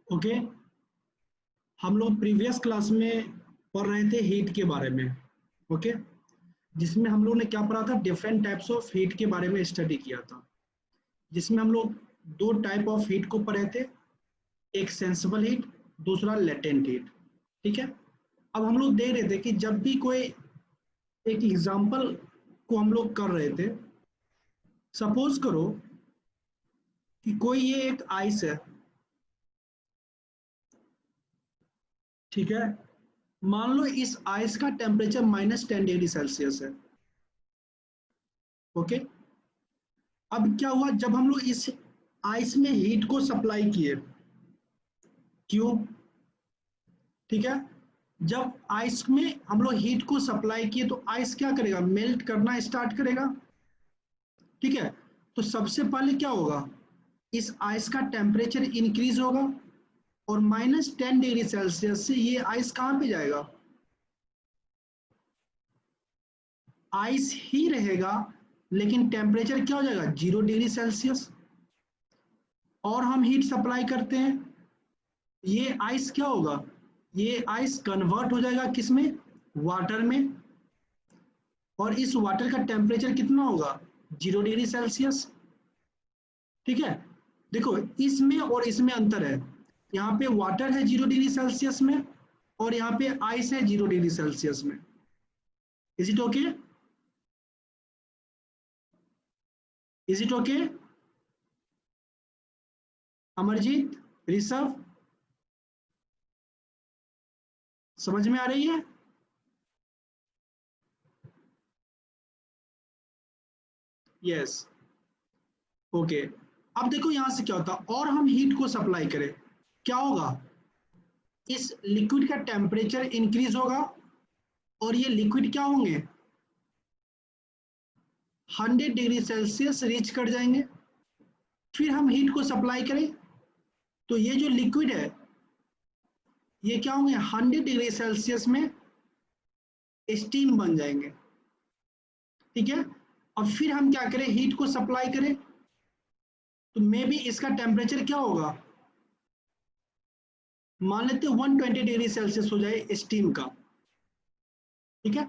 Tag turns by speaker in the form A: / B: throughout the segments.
A: Okay, हम लोग previous class में पढ़ रहे थे हीट के बारे में। ओके, जिसमें हम लोग ने क्या पढ़ा था, डिफरेंट टाइप्स ऑफ हीट के बारे में स्टडी किया था, जिसमें हम लोग दो टाइप ऑफ हीट को पढ़े थे, एक सेंसिबल हीट, दूसरा लेटेंट हीट। ठीक है, अब हम लोग देख रहे थे कि जब भी कोई एक एग्जाम्पल को हम लोग कर रहे थे, सपोज करो कि कोई ये एक आइस है, ठीक है, मान लो इस आइस का टेम्परेचर -10 डिग्री सेल्सियस है। ओके, अब क्या हुआ, जब हम लोग इस आइस में हीट को सप्लाई किए, क्यों, ठीक है, जब आइस में हम लोग हीट को सप्लाई किए तो आइस क्या करेगा, मेल्ट करना स्टार्ट करेगा। ठीक है, तो सबसे पहले क्या होगा, इस आइस का टेम्परेचर इंक्रीज होगा और -10 डिग्री सेल्सियस से ये आइस कहाँ पे जाएगा, आइस ही रहेगा, लेकिन टेम्परेचर क्या हो जाएगा, 0 डिग्री सेल्सियस। और हम हीट सप्लाई करते हैं, ये आइस क्या होगा, ये आइस कन्वर्ट हो जाएगा किसमें, वाटर में, और इस वाटर का टेम्परेचर कितना होगा, 0 डिग्री सेल्सियस। ठीक है, देखो इसमें और इसमें अंतर है, यहाँ पे वाटर है 0 डिग्री सेल्सियस में और यहाँ पे आइस है 0 डिग्री सेल्सियस में। Is it okay, is it okay, Amarjeet, Rishabh, समझ में आ रही है? Yes, okay. अब देखो यहां से क्या होता, और हम हीट को सप्लाई करें, क्या होगा, इस लिक्विड का टेम्परेचर इंक्रीज होगा और ये लिक्विड क्या होंगे, 100 डिग्री सेल्सियस रीच कर जाएंगे। फिर हम हीट को सप्लाई करें तो ये जो लिक्विड है ये क्या होंगे, 100 डिग्री सेल्सियस में स्टीम बन जाएंगे। ठीक है, अब फिर हम क्या करें, हीट को सप्लाई करें तो मे बी इसका टेम्परेचर क्या होगा, मान लेते 120 डिग्री सेल्सियस हो जाए स्टीम का। ठीक है,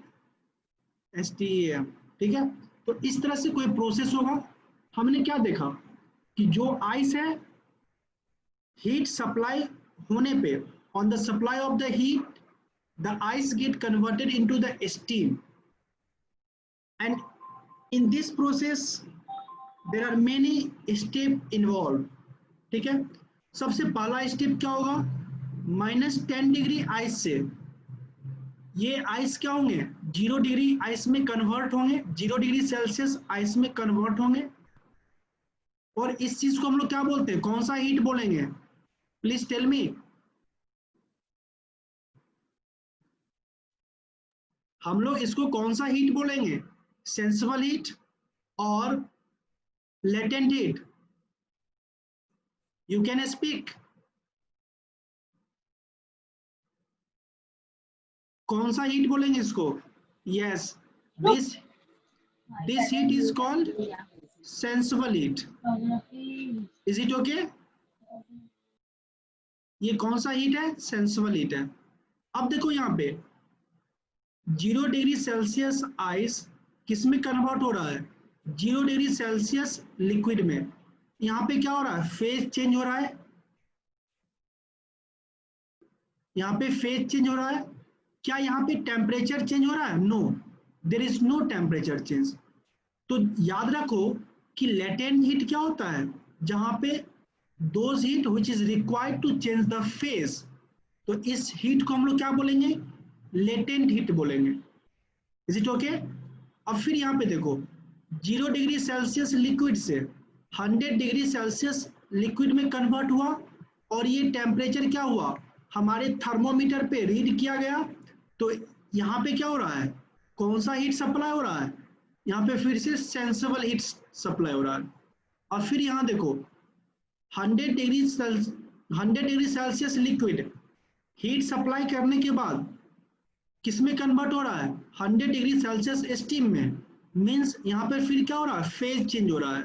A: STEM। ठीक है, तो इस तरह से कोई प्रोसेस होगा। हमने क्या देखा कि जो आइस है, हीट सप्लाई होने पे, on the supply of the heat, the ice get converted into the steam, and in this process there are many step involve. ठीक है, सबसे पहला स्टेप क्या होगा, -10 डिग्री आइस से ये आइस क्या होंगे, 0 डिग्री आइस में कन्वर्ट होंगे, 0 डिग्री सेल्सियस आइस में कन्वर्ट होंगे। और इस चीज को हम लोग क्या बोलते हैं, कौन सा हीट बोलेंगे, प्लीज टेल मी। हम लोग इसको कौन सा हीट बोलेंगे, सेंसिबल हीट और latent heat, you can speak, कौन सा हीट बोलेंगे इसको, yes, this this heat is called sensible heat. Is it okay, ये कौन सा हीट है, सेंसिबल हीट है। अब देखो यहाँ पे 0 डिग्री सेल्सियस आइस किस में कन्वर्ट हो रहा है, 0 डिग्री सेल्सियस लिक्विड में। यहाँ पे क्या हो रहा है, फेज चेंज हो रहा है, यहाँ पे फेज चेंज हो रहा है। क्या यहाँ पे टेम्परेचर चेंज हो रहा है, no, there is no temperature change. तो याद रखो कि लेटेंट हीट क्या होता है, जहां पे those heat which is required to change the phase, तो इस हीट को हम लोग क्या बोलेंगे, लेटेंट हीट बोलेंगे। इज इट ओके, अब फिर यहाँ पे देखो 0 डिग्री सेल्सियस लिक्विड से 100 डिग्री सेल्सियस लिक्विड में कन्वर्ट हुआ और ये टेम्परेचर क्या हुआ, हमारे थर्मोमीटर पे रीड किया गया। तो यहाँ पे क्या हो रहा है, कौन सा हीट सप्लाई हो रहा है, यहाँ पे फिर से सेंसिबल हीट सप्लाई हो रहा है। और फिर यहाँ देखो 100 degree Celsius liquid heat supply करने के बाद किस में कन्वर्ट हो रहा है, 100 डिग्री सेल्सियस स्टीम में। मीन्स यहाँ पे फिर क्या हो रहा है, फेज चेंज हो रहा है।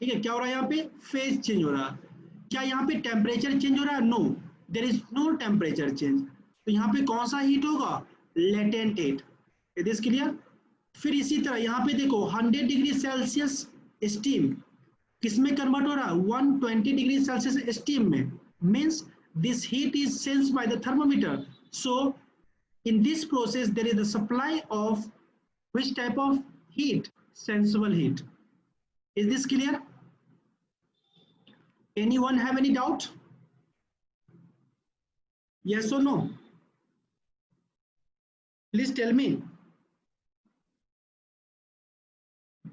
A: ठीक है, क्या हो रहा है, यहाँ पे फेज चेंज हो रहा है। क्या यहाँ पे टेम्परेचर चेंज हो रहा है? No, there is no temperature change. तो यहाँ पे कौन सा हीट होगा? Latent heat. It is clear. फिर इसी तरह यहाँ पे देखो 100 डिग्री सेल्सियस स्टीम किस में कन्वर्ट हो रहा है? 120 डिग्री सेल्सियस स्टीम में। Means this heat is sensed by the thermometer. So in this process there is the supply of which type of heat? Sensible heat. Is this clear? Anyone have any doubt? Yes or no? Please tell me.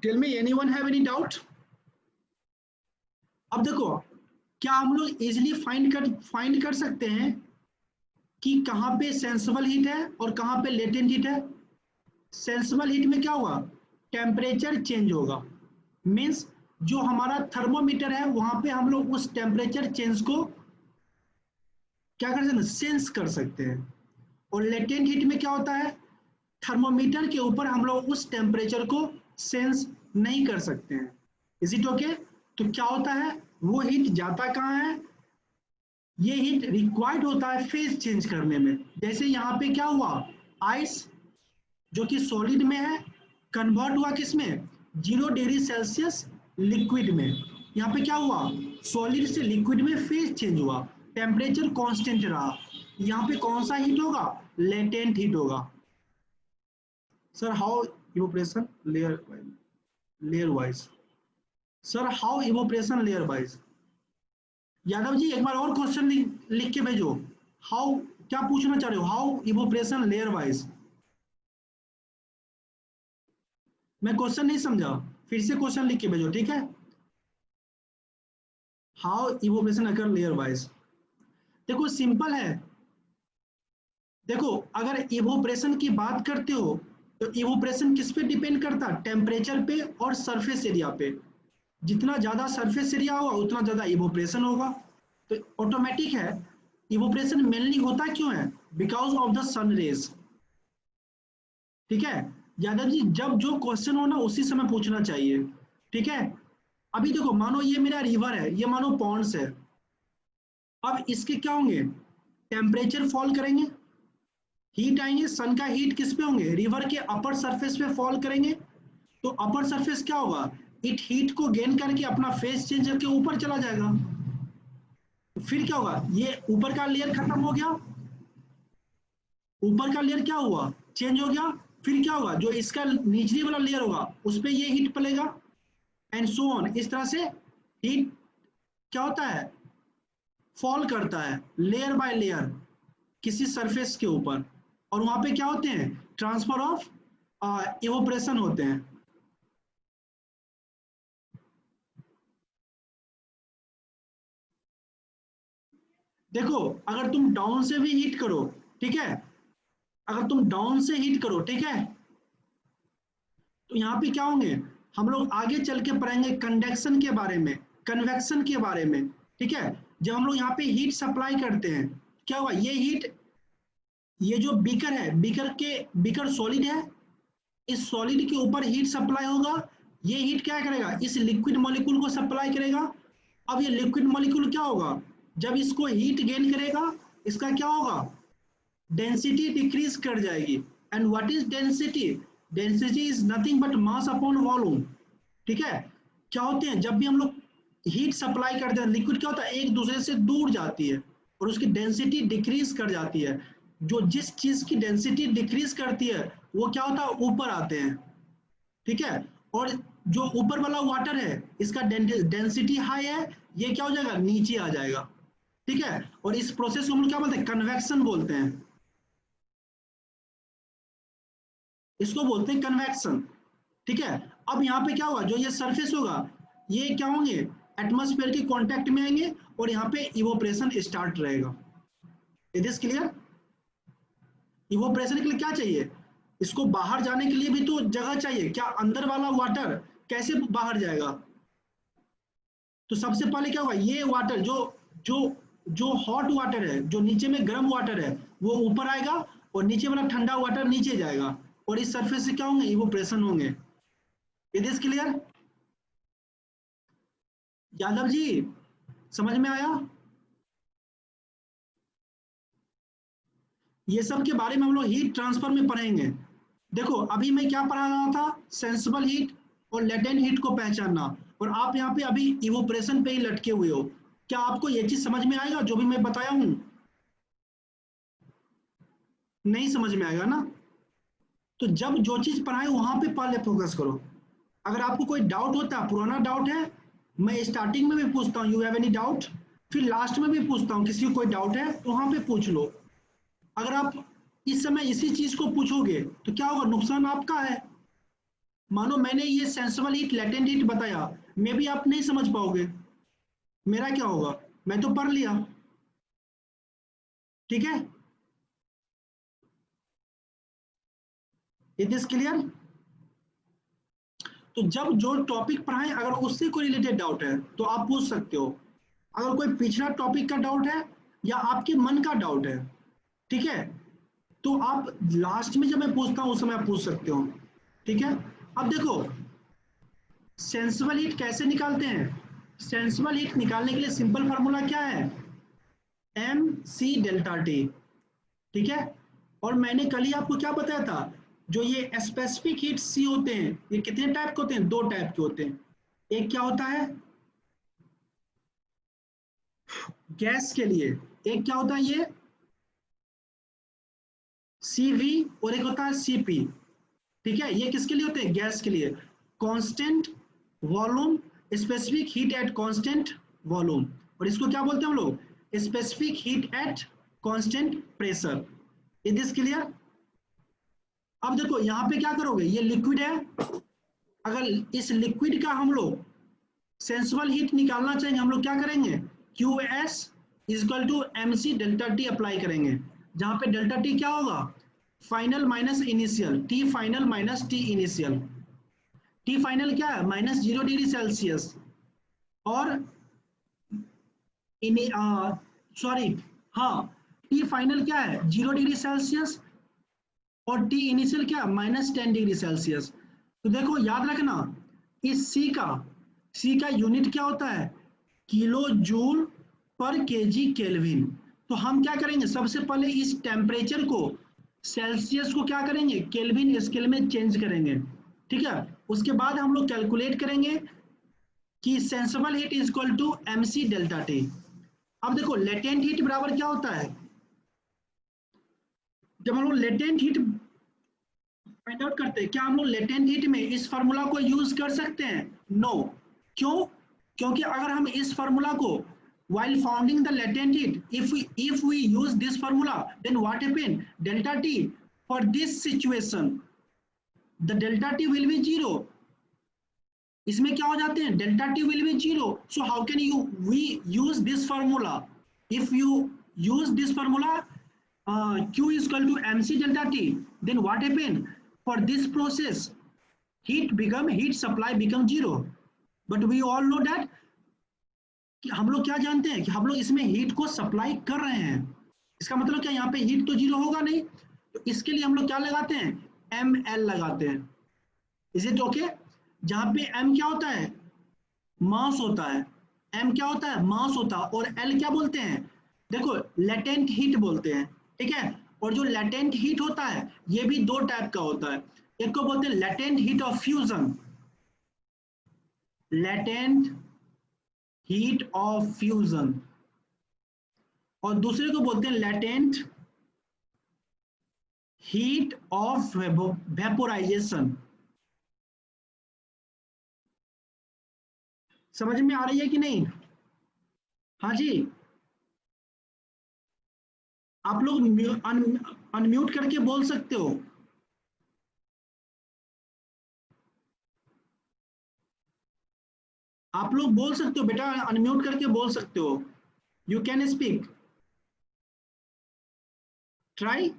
A: Tell me, anyone have any doubt? अब देखो, क्या हम लोग easily find कर सकते हैं कि कहां पे सेंसिबल हीट है और कहां पे लेटेंट हीट है? सेंसिबल हीट में क्या होगा? टेम्परेचर चेंज होगा। मीन्स जो हमारा थर्मोमीटर है वहां पे हम लोग उस टेम्परेचर चेंज को क्या कर सकते हैं? सेंस कर सकते हैं। और लेटेंट हीट में क्या होता है? थर्मोमीटर के ऊपर हम लोग उस टेम्परेचर को सेंस नहीं कर सकते हैं। Is it okay? तो क्या होता है? वो हीट जाता कहाँ है? ये हीट रिक्वायर्ड होता है फेज चेंज करने में। जैसे यहाँ पे क्या हुआ? आइस जो कि सॉलिड में है कन्वर्ट हुआ किस में? 0 डिग्री सेल्सियस लिक्विड में। यहाँ पे क्या हुआ? सॉलिड से लिक्विड में फेज चेंज हुआ, टेम्परेचर कांस्टेंट रहा। यहाँ पे कौन सा हीट होगा? लेटेंट हीट होगा। Sir how evaporation layer wise? Sir how evaporation layer wise? Yadav ji एक बार और क्वेश्चन लिख के भेजो। हाउ, क्या पूछना चाह रहे हो? How evaporation layer wise? मैं क्वेश्चन नहीं समझा, फिर से क्वेश्चन लिख के भेजो, ठीक है? How evaporation occur layer wise? देखो सिंपल है। देखो अगर इवोपरेशन की बात करते हो तो इवोपरेशन किस पे डिपेंड करता है? टेम्परेचर पे और सरफेस एरिया पे। जितना ज्यादा सरफेस एरिया होगा उतना ज्यादा इवोपरेशन होगा। तो ऑटोमेटिक है। इवोपरेशन मेनली होता क्यों है? Because of the sun rays. ठीक है यादव जी, जब जो क्वेश्चन हो ना उसी समय पूछना चाहिए, ठीक है? अभी देखो मानो ये मेरा रिवर है, ये मानो पॉन्ड्स है। अब इसके क्या होंगे? टेम्परेचर फॉल करेंगे, हीट आएंगे, सन का हीट किस पे होंगे? रिवर के अपर सरफेस पे फॉल करेंगे। तो अपर सरफेस क्या होगा? इट हीट को गेन करके अपना फेस चेंज करके ऊपर चला जाएगा। फिर क्या होगा? ये ऊपर का लेयर खत्म हो गया, ऊपर का लेयर क्या हुआ? चेंज हो गया। फिर क्या होगा? जो इसका निचली वाला लेयर होगा उस पर ये हीट पड़ेगा एंड सो ऑन। इस तरह से हीट क्या होता है? फॉल करता है लेयर बाय लेयर किसी सरफेस के ऊपर, और वहां पे क्या होते हैं? ट्रांसफर ऑफ इवोपरेशन होते हैं। देखो अगर तुम डाउन से भी हीट करो, ठीक है, अगर तुम डाउन से हीट करो, ठीक है, तो यहाँ पे क्या होंगे? हम लोग आगे चल के पढ़ेंगे कंडक्शन के बारे में, कन्वेक्शन के बारे में, ठीक है? जब हम लोग यहाँ पे हीट सप्लाई करते हैं, क्या हुआ? ये हीट, ये जो बीकर है, बीकर सॉलिड है, इस सॉलिड के ऊपर हीट सप्लाई होगा। ये हीट क्या करेगा? इस लिक्विड मॉलिक्यूल को सप्लाई करेगा। अब ये लिक्विड मॉलिक्यूल क्या होगा? जब इसको हीट गेन करेगा, इसका क्या होगा? डेंसिटी डिक्रीज कर जाएगी। And what is density? Density is nothing but mass upon volume. ठीक है? क्या होते हैं जब भी हम लोग हीट सप्लाई करते हैं, लिक्विड क्या होता है? एक दूसरे से दूर जाती है और उसकी डेंसिटी डिक्रीज कर जाती है। जो जिस चीज की डेंसिटी डिक्रीज करती है वो क्या होता है? ऊपर आते हैं। ठीक है? और जो ऊपर वाला वाटर है इसका डेंसिटी हाई है, ये क्या हो जाएगा? नीचे आ जाएगा। ठीक है? और इस प्रोसेस को हम लोग क्या बोलते हैं? कन्वेक्शन बोलते हैं। इसको बोलते हैं कन्वेक्शन। ठीक है? अब यहाँ पे क्या होगा? जो ये सरफेस होगा ये क्या होंगे? एटमॉस्फेयर के कांटेक्ट में आएंगे और यहाँ पे इवोपरेशन स्टार्ट रहेगा। It is clear? इवोपरेशन के लिए क्या चाहिए? इसको बाहर जाने के लिए भी तो जगह चाहिए। क्या अंदर वाला वाटर कैसे बाहर जाएगा? तो सबसे पहले क्या होगा? ये वाटर जो जो जो हॉट वाटर है, जो नीचे में गर्म वाटर है, वो ऊपर आएगा और नीचे वाला ठंडा वाटर नीचे जाएगा और इस सरफेस से क्या होंगे? इवोपरेशन होंगे। It is clear? Yadav ji समझ में आया? ये सब के बारे में हम लोग हीट ट्रांसफर में पढ़ेंगे। देखो अभी मैं क्या पढ़ा रहा था, सेंसिबल हीट और लेटेंट हीट को पहचानना, और आप यहाँ पे अभी इवोपरेशन पे ही लटके हुए हो। क्या आपको ये चीज समझ में आएगा जो भी मैं बताया हूँ? नहीं समझ में आएगा ना? तो जब जो चीज पढ़ाए वहां पे पहले फोकस करो। अगर आपको कोई डाउट होता है, पुराना डाउट है, मैं स्टार्टिंग में भी पूछता हूँ यू हैव एनी डाउट, फिर लास्ट में भी पूछता हूँ किसी को कोई डाउट है तो वहां पे पूछ लो। अगर आप इस समय इसी चीज को पूछोगे तो क्या होगा, नुकसान आपका है। मानो मैंने ये सेंसिबल हीट लेटेंट हीट बताया, मे भी आप नहीं समझ पाओगे, मेरा क्या होगा, मैं तो पढ़ लिया। ठीक है, इट इज क्लियर? तो जब जो टॉपिक पढ़ाएं अगर उससे कोई रिलेटेड डाउट है तो आप पूछ सकते हो। अगर कोई पिछला टॉपिक का डाउट है या आपके मन का डाउट है, ठीक है, तो आप लास्ट में जब मैं पूछता हूँ उस समय आप पूछ सकते हो। ठीक है, अब देखो सेंसिबल हीट कैसे निकालते हैं। सेंसिबल हीट निकालने के लिए सिंपल फार्मूला क्या है, एम सी डेल्टा टी। ठीक है, और मैंने कल ही आपको क्या बताया था, जो ये स्पेसिफिक हीट सी होते हैं ये कितने टाइप के होते हैं, दो टाइप के होते हैं। एक क्या होता है गैस के लिए, एक क्या होता है ये CV, और एक होता है CP। ठीक है, ये किसके लिए होते हैं, गैस के लिए। Constant volume, specific heat at constant volume, और इसको क्या बोलते हैं हम लोग, specific heat at constant pressure. Is this clear? अब देखो यहाँ पे क्या करोगे, ये लिक्विड है, अगर इस लिक्विड का हम लोग सेंसिबल हीट निकालना चाहेंगे हम लोग क्या करेंगे, QS is equal to MC delta T apply करेंगे, जहां पे डेल्टा टी क्या होगा, final minus initial, T final minus T initial. T final क्या है, -0 डिग्री सेल्सियस, और इन सॉरी, हाँ, टी फाइनल क्या है 0 डिग्री सेल्सियस, और टी इनिशियल क्या है -10 डिग्री सेल्सियस। तो देखो याद रखना, इस सी का यूनिट क्या होता है, किलो जूल पर केजी केल्विन। तो हम क्या करेंगे, सबसे पहले इस टेम्परेचर को सेल्सियस को क्या करेंगे, केल्विन स्केल में चेंज करेंगे। ठीक है, उसके बाद हम लोग कैलकुलेट करेंगे कि sensible heat is equal to MC delta T. अब देखो लेटेंट हीट बराबर क्या होता है, जब हम लोग लेटेंट हीट फाइंड आउट करते हैं, क्या हम लोग लेटेंट हीट में इस फार्मूला को यूज कर सकते हैं, नो। क्यों? क्योंकि अगर हम इस फार्मूला को while finding the latent heat, if we use this formula, then what happen, delta T for this situation, the delta T will be 0, इसमें क्या हो जाते हैं, delta T will be 0। So how can you we use this formula, if you use this formula, Q is equal to MC delta T, then what happen, for this process heat supply become 0, but we all know that कि हम लोग क्या जानते हैं कि हम लोग इसमें हीट को सप्लाई कर रहे हैं, इसका मतलब क्या यहाँ पे हीट तो 0 होगा नहीं, तो इसके लिए हम लोग क्या लगाते हैं, ML लगाते हैं। Is it okay? जहाँ पे M क्या होता है, मास होता है, M क्या होता है, मास होता है, और L क्या बोलते हैं, देखो लेटेंट हीट बोलते हैं। ठीक है, और जो लेटेंट हीट होता है ये भी दो टाइप का होता है, एक को बोलते हैं latent heat of fusion, latent heat of fusion, और दूसरे को बोलते हैं लेटेंट हीट ऑफ वेपोराइजेशन। समझ में आ रही है कि नहीं? हाँ जी, आप लोग अनम्यूट करके बोल सकते हो। आप लोग बोल सकते हो बेटा, अनम्यूट करके बोल सकते हो, you can speak, try.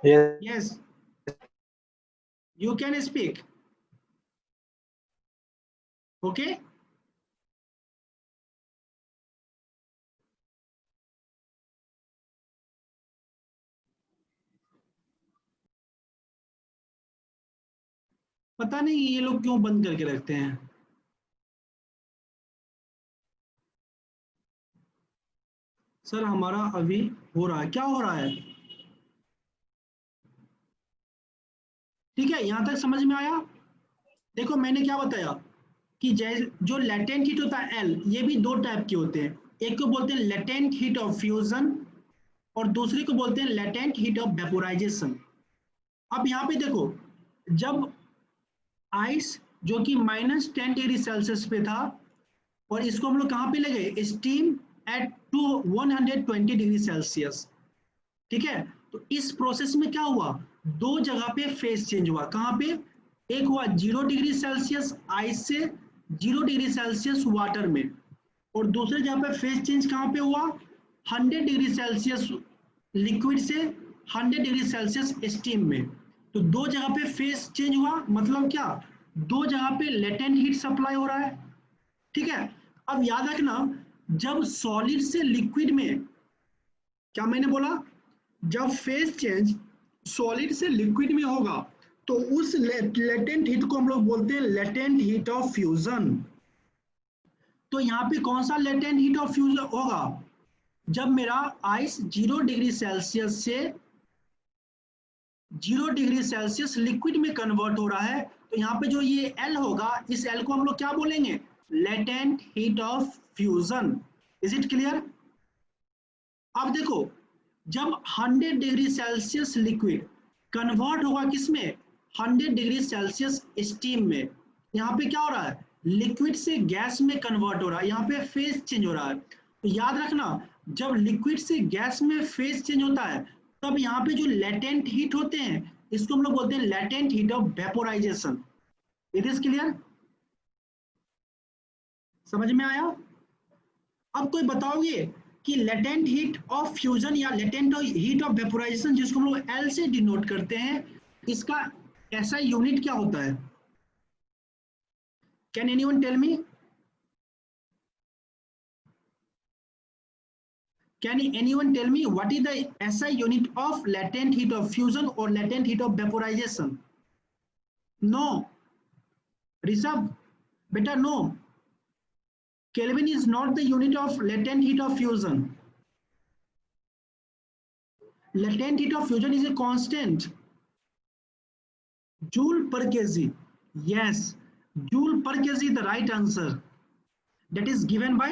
B: Yes.
A: Yes, you can speak, okay. पता नहीं ये लोग क्यों बंद करके रखते हैं। सर हमारा अभी हो रहा है, क्या हो रहा है? ठीक है, यहां तक समझ में आया? देखो मैंने क्या बताया कि जो लेटेंट हीट होता है एल, ये भी दो टाइप के होते हैं। एक को बोलते हैं लेटेंट हीट ऑफ फ्यूजन और दूसरे को बोलते हैं लेटेंट हीट ऑफ वेपोराइजेशन। अब यहाँ पे देखो, जब आइस जो कि -10 डिग्री सेल्सियस पे था और इसको हम लोग कहाँ पे ले गए, steam at to 120 degree Celsius. ठीक है, तो इस प्रोसेस में क्या हुआ, दो जगह पे फेस चेंज हुआ। कहाँ पे, एक हुआ 0 डिग्री सेल्सियस आइस से 0 डिग्री सेल्सियस वाटर में, और दूसरे जगह पे फेस चेंज कहाँ पे हुआ, 100 डिग्री सेल्सियस लिक्विड से 100 डिग्री सेल्सियस स्टीम में। तो दो जगह पे फेस चेंज हुआ, मतलब क्या, दो जगह पे लेटेंट हीट सप्लाई हो रहा है। ठीक है, अब याद रखना, जब सॉलिड से लिक्विड में, क्या मैंने बोला, जब फेस चेंज सॉलिड से लिक्विड में होगा तो उस लेटेंट हीट को हम लोग बोलते हैं लेटेंट हीट ऑफ फ्यूजन। तो यहाँ पे कौन सा लेटेंट हीट ऑफ फ्यूजन होगा, जब मेरा आइस 0 डिग्री सेल्सियस से 0 डिग्री सेल्सियस लिक्विड में कन्वर्ट हो रहा है। तो यहाँ पे जो ये एल होगा, इस एल को हम लोग क्या बोलेंगे, latent heat of fusion. Is it clear? अब देखो, जब 100 डिग्री सेल्सियस लिक्विड कन्वर्ट होगा किसमें, 100 डिग्री सेल्सियस स्टीम में, यहाँ पे क्या हो रहा है, लिक्विड से गैस में कन्वर्ट हो रहा है, यहाँ पे फेज चेंज हो रहा है। तो याद रखना, जब लिक्विड से गैस में फेज चेंज होता है, तब यहाँ पे जो लेटेंट हीट होते हैं, इसको हम लोग बोलते हैं latent heat of vaporisation. It is clear? समझ में आया? अब कोई बताओगे कि लेटेंट हीट ऑफ फ्यूजन या लेटेंट हीट ऑफ वेपोराइजेशन, जिसको हम लोग एल से डिनोट करते हैं, इसका ऐसा यूनिट क्या होता है? Can anyone tell me? Can anyone tell me what is the SI unit of latent heat of fusion or latent heat of vaporization? No. Rishabh, beta no. Kelvin is not the unit of latent heat of fusion. Latent heat of fusion is a constant. Joule per kg. Yes, Joule per kg is the right answer. That is given by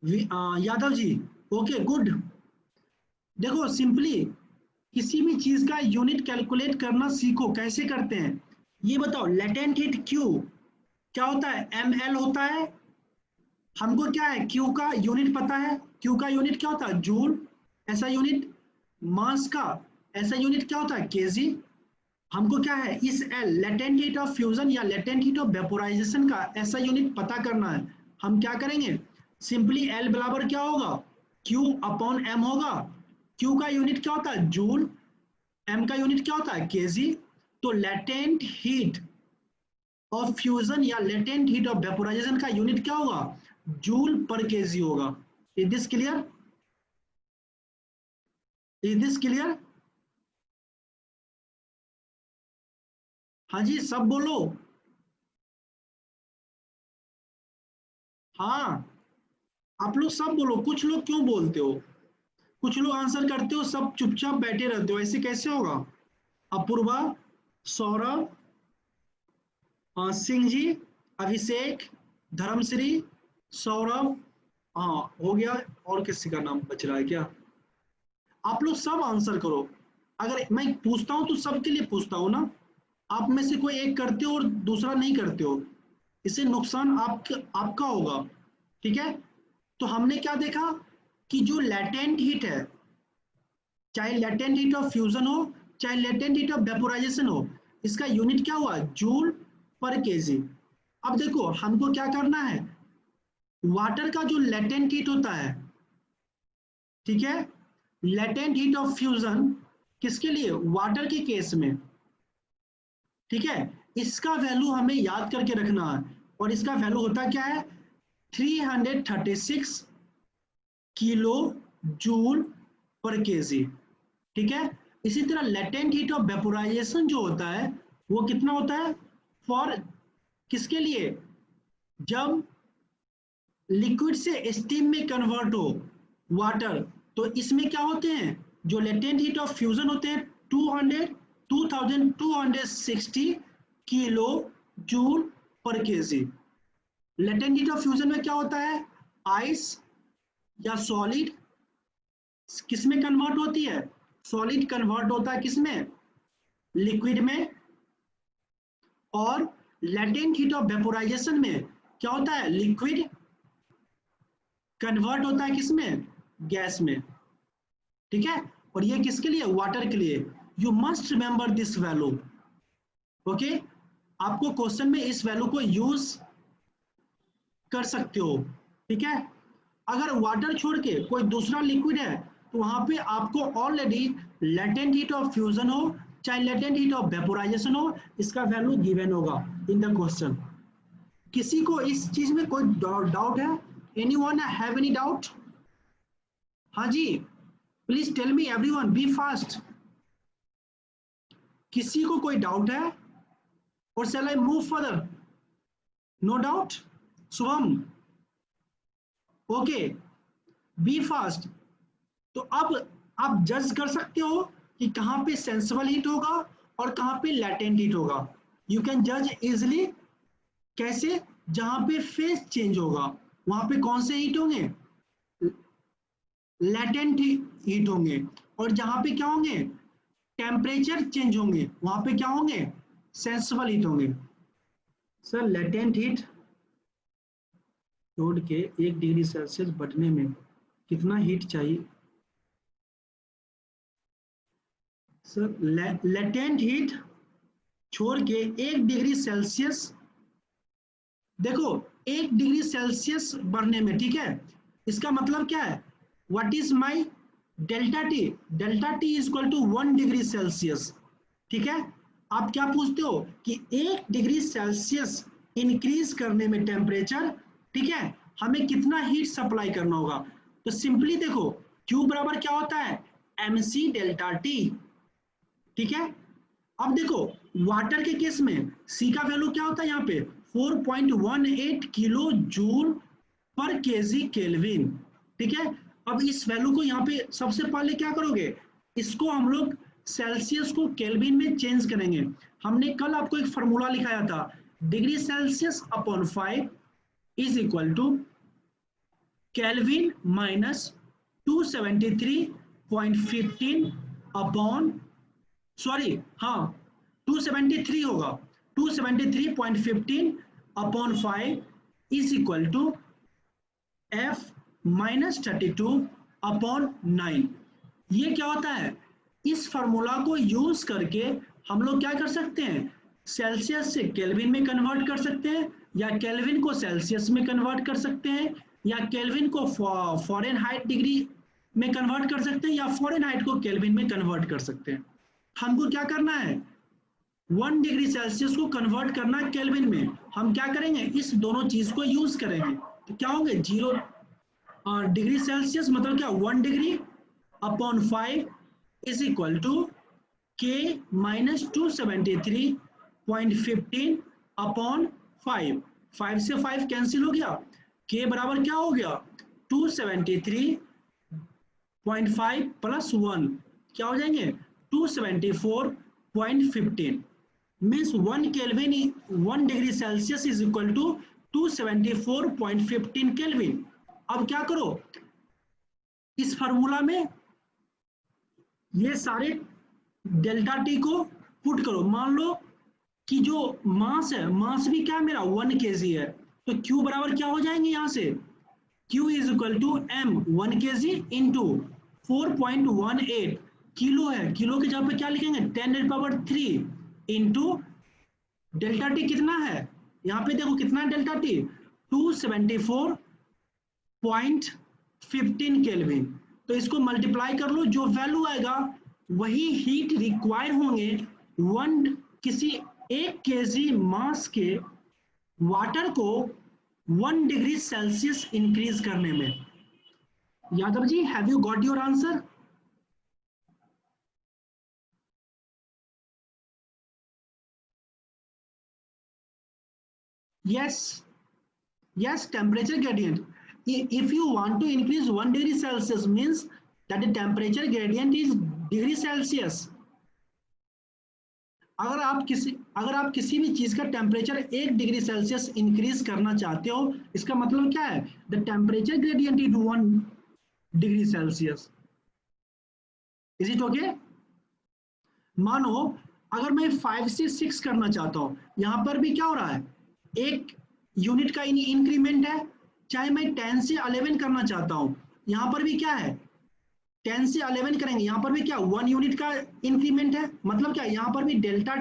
A: Yadav ji. Okay, good. देखो simply किसी भी चीज का unit calculate करना सीखो, कैसे करते हैं ये बताओ। लेटेंट हीट क्यू क्या होता है, ml होता है। हमको क्या है, क्यू का यूनिट पता है, क्यू का यूनिट क्या होता है, जूल। ऐसा यूनिट मास का, ऐसा यूनिट क्या होता है, केजी। हमको क्या है, इस L latent heat of fusion या लेटेंट हीट ऑफ वेपोराइजेशन का ऐसा यूनिट पता करना है। हम क्या करेंगे, सिंपली एल बराबर क्या होगा, क्यू अपॉन एम होगा। क्यू का यूनिट क्या होता है, जूल। एम का यूनिट क्या होता है, केजी। तो लेटेंट हीट ऑफ फ्यूजन या लेटेंट हीट ऑफ वेपोराइजेशन का यूनिट क्या होगा, जूल पर केजी होगा। Is this clear? Is this clear? हाँ जी, सब बोलो। हाँ, आप लोग सब बोलो, कुछ लोग क्यों बोलते हो, कुछ लोग आंसर करते हो, सब चुपचाप बैठे रहते हो, ऐसे कैसे होगा। अपूर्वा, सौरभ, सिंह जी, अभिषेक, धर्मश्री, सौरभ, हाँ हो गया। और किसी का नाम बच रहा है क्या? आप लोग सब आंसर करो। अगर मैं पूछता हूं तो सबके लिए पूछता हूं ना, आप में से कोई एक करते हो और दूसरा नहीं करते हो, इससे नुकसान आपका होगा। ठीक है, तो हमने क्या देखा कि जो लेटेंट हीट है, चाहे लेटेंट हीट ऑफ फ्यूजन हो चाहे लेटेंट हीट ऑफ वेपोराइजेशन हो, इसका यूनिट क्या हुआ, जूल पर केजी। अब देखो हमको क्या करना है, वाटर का जो लेटेंट हीट होता है, ठीक है, लेटेंट हीट ऑफ फ्यूजन किसके लिए, वाटर के केस में। ठीक है, इसका वैल्यू हमें याद करके रखना है, और इसका वैल्यू होता क्या है, 336 किलो जूल पर केजी। ठीक है, इसी तरह लेटेंट हीट ऑफ वेपोराइजेशन जो होता है वो कितना होता है, फॉर किसके लिए, जब लिक्विड से स्टीम में कन्वर्ट हो, वाटर, तो इसमें क्या होते हैं, जो लेटेंट हीट ऑफ फ्यूजन होते हैं 2260 किलो जूल पर KG. Latent heat of fusion में क्या होता है, आइस या सॉलिड किसमें कन्वर्ट होती है, सॉलिड कन्वर्ट होता है किसमें, लिक्विड में। और लेटेंट हीट ऑफ वेपोराइजेशन में क्या होता है, लिक्विड कन्वर्ट होता है किसमें, गैस में। ठीक है, और ये किसके लिए, वाटर के लिए। You must remember this value. Okay, आपको क्वेश्चन में इस वैल्यू को यूज कर सकते हो। ठीक है, अगर वाटर छोड़ के कोई दूसरा लिक्विड है तो वहां पे आपको already latent heat of fusion हो चाहे लेटेंट हीट ऑफ वेपोराइजेशन हो, इसका वैल्यू गिवन होगा इन द क्वेश्चन। किसी को इस चीज में कोई डाउट है, एनीवन हैव एनी डाउट? हाँ जी, please tell me everyone, be fast. किसी को कोई डाउट है, और shall I move further? No doubt, Shubham? Okay, be fast. तो अब आप जज कर सकते हो कि कहां पे सेंसिबल हीट होगा और कहां पे लैटेंट हीट होगा। यू कैन जज इजिली। कैसे, जहां पे फेज चेंज होगा वहां पे कौन से हीट होंगे, लैटेंट हीट होंगे। और जहां पे क्या होंगे, टेम्परेचर चेंज होंगे वहां पे क्या होंगे, सेंसिबल हीट होंगे। सर लेटेंट हीट छोड़ के 1 डिग्री सेल्सियस बढ़ने में कितना हीट चाहिए? सर लेटेंट हीट छोड़ के 1 डिग्री सेल्सियस, देखो 1 डिग्री सेल्सियस बढ़ने में, ठीक है, इसका मतलब क्या है, what is my delta T, delta T is equal to 1 degree Celsius. ठीक है, आप क्या पूछते हो कि 1 डिग्री सेल्सियस इंक्रीज करने में टेम्परेचर, ठीक है, हमें कितना हीट सप्लाई करना होगा। तो सिंपली देखो Q बराबर क्या होता है, mc डेल्टा टी। ठीक है, अब देखो वाटर के केस में C का वैल्यू क्या होता है, यहाँ पे 4.18 किलो जूल पर केजी केल्विन। ठीक है, अब इस वैल्यू को यहाँ पे सबसे पहले क्या करोगे, इसको हम लोग सेल्सियस को केल्विन में चेंज करेंगे। हमने कल आपको एक फॉर्मूला लिखाया था, degree Celsius upon 5 is equal to kelvin minus 273.15 upon, sorry हाँ 273 होगा, 273.15 upon 5 is equal to F minus 32 upon 9। ये क्या होता है, इस फॉर्मूला को यूज करके हम लोग क्या कर सकते हैं, सेल्सियस से केल्विन में कन्वर्ट कर सकते हैं, या केल्विन को सेल्सियस में कन्वर्ट कर सकते हैं, या केल्विन को फॉरेनहाइट डिग्री में कन्वर्ट कर सकते हैं, या फॉरेनहाइट को केल्विन में कन्वर्ट कर सकते हैं। हमको क्या करना है, 1 डिग्री सेल्सियस को कन्वर्ट करना है केल्विन में। हम क्या करेंगे, इस दोनों चीज को यूज करेंगे, तो क्या होंगे 0 डिग्री सेल्सियस मतलब क्या 1 degree upon 5 is equal to K minus 273.15 upon 5। 5 से 5 कैंसिल हो गया, के बराबर क्या हो गया 273.5 प्लस 1 क्या हो जाएंगे 274.15। Means 1 kelvin 1 degree Celsius is equal to 274.15 kelvin. अब क्या करो, इस फार्मूला में ये सारे डेल्टा टी को पुट करो। मान लो कि जो मास है, मास भी क्या मेरा 1 kg है, तो Q बराबर क्या हो जाएंगे, यहां से Q is equal to M 1 kg into 4.18 kilo है, किलो की जगह पे क्या लिखेंगे 10⁻³ इंटू डेल्टा टी कितना है, यहाँ पे देखो कितना डेल्टा टी 274.15 केल्विन। तो इसको मल्टीप्लाई कर लो, जो वैल्यू आएगा वही हीट रिक्वायर होंगे किसी 1 kg मास के वाटर को 1 डिग्री सेल्सियस इंक्रीज करने में। Yadav ji, have you got your answer? Yes, yes, temperature gradient. if you want to increase 1 degree Celsius means that the temperature gradient is degree Celsius. अगर आप किसी भी चीज का टेम्परेचर 1 डिग्री सेल्सियस इंक्रीज करना चाहते हो, इसका मतलब क्या है? The temperature gradient is 1 degree Celsius. Is it okay? मानो अगर मैं 5 से 6 करना चाहता हूं, यहां पर भी क्या हो रहा है? 1 यूनिट का इंक्रीमेंट है. चाहे मैं 10 से 11 करना चाहता हूं, यहां पर भी क्या है? 10 से 11 करेंगे, यहां पर भी क्या 1 यूनिट का इंक्रीमेंट है. मतलब क्या, यहां पर भी डेल्टा,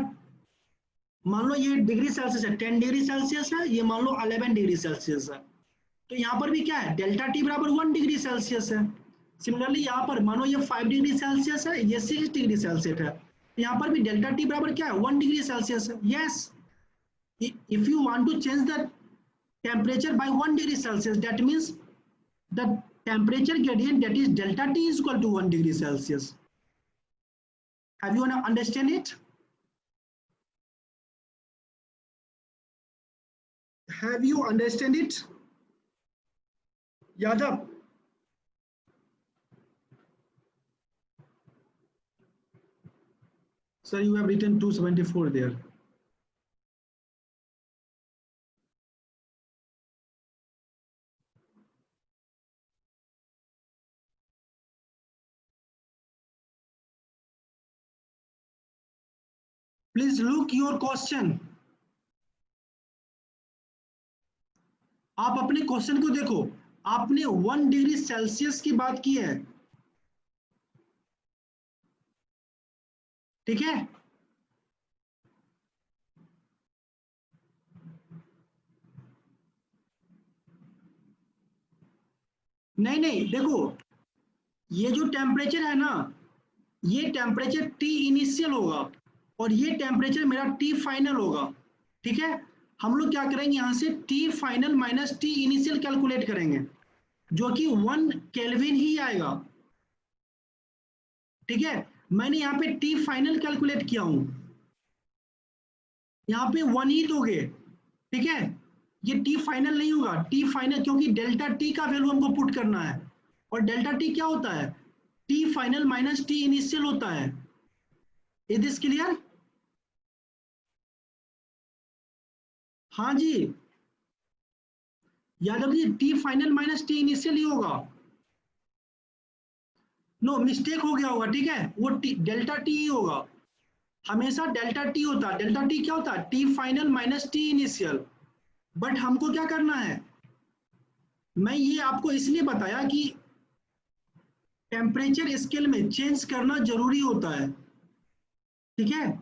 A: मान लो ये डिग्री सेल्सियस है, 10 डिग्री सेल्सियस है, ये मान लो 11 डिग्री सेल्सियस है, तो यहां पर भी क्या है? डेल्टा टी बराबर 1 डिग्री सेल्सियस है. सिमिलरली यहां पर मानो ये 5 डिग्री सेल्सियस है, ये 6 डिग्री सेल्सियस है, यहां पर भी डेल्टा टी बराबर क्या है? 1 डिग्री सेल्सियस है. Yes, if you want to change the temperature by 1 degree Celsius, that means the temperature gradient, that is delta T, is equal to 1 degree Celsius. Have you understand it? Have you understand it? Yadav? Sir, you have written 274 there. Please look your question. आप अपने question को देखो. आपने 1 degree Celsius की बात की है, ठीक है? नहीं, देखो, ये जो टेम्परेचर है ना, ये टेम्परेचर टी इनिशियल होगा और ये टेम्परेचर मेरा टी फाइनल होगा. ठीक है? हम लोग क्या करेंगे, यहां से T final minus T initial calculate करेंगे, जो कि 1 केल्विन ही आएगा. ठीक है? मैंने यहाँ पे टी फाइनल कैलकुलेट किया हूं, यहाँ पे 1 ही दोगे. ठीक है? ये टी फाइनल नहीं होगा. टी फाइनल, क्योंकि डेल्टा टी का वैल्यू हमको पुट करना है, और डेल्टा टी क्या होता है? T final minus T initial होता है. Is this clear? हाँ जी Yadav ji, T final minus T initial ही होगा. नो, मिस्टेक हो गया होगा. ठीक है? वो डेल्टा टी ही होगा. हमेशा डेल्टा टी होता है. डेल्टा टी क्या होता है? T final minus T initial. But हमको क्या करना है, मैं ये आपको इसलिए बताया कि टेम्परेचर स्केल में चेंज करना जरूरी होता है. ठीक है?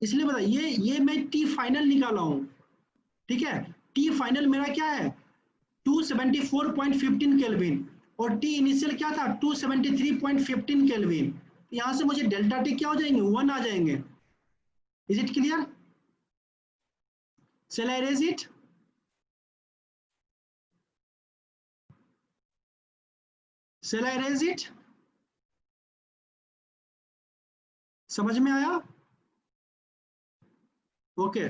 A: इसलिए बताइए, ये मैं टी फाइनल निकाला हूं. ठीक है? टी फाइनल मेरा क्या है? 274.15 केल्विन, और टी इनिशियल क्या था? 273.15 केल्विन. यहां से मुझे डेल्टा टी क्या हो जाएंगे? 1 आ जाएंगे. Is it clear? Shall I erase it? Shall I erase it? समझ में आया? ओके.